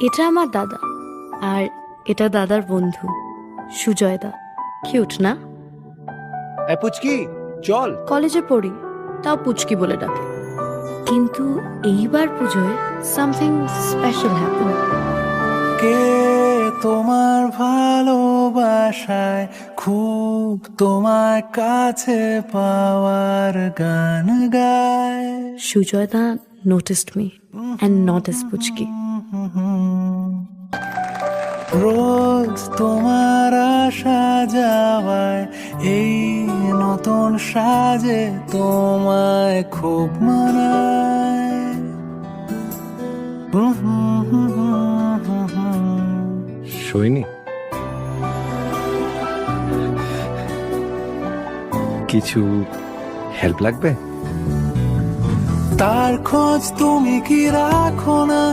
এটা আমার দাদা, আর এটা দাদার বন্ধু সুজয় দা। কিউট না? পুচকি চল। কলেজে পড়ি, তাও পুচকি বলে ডাকে। কিন্তু এইবার পুজোয় সামথিং স্পেশাল হ্যাপেন। কে তোমার ভালোবাসায় খুব তোমার কাছে পাওয়ার গান গায়। সুজয় দা noticed me and noticed পুচকি। রোজ তোমার আসা যাওয়ায় এই নতুন সাজে তোমায় খুব মানায়। সইনি কিছু হেল্প লাগবে? তার খোঁজ তুমি কি রাখো না?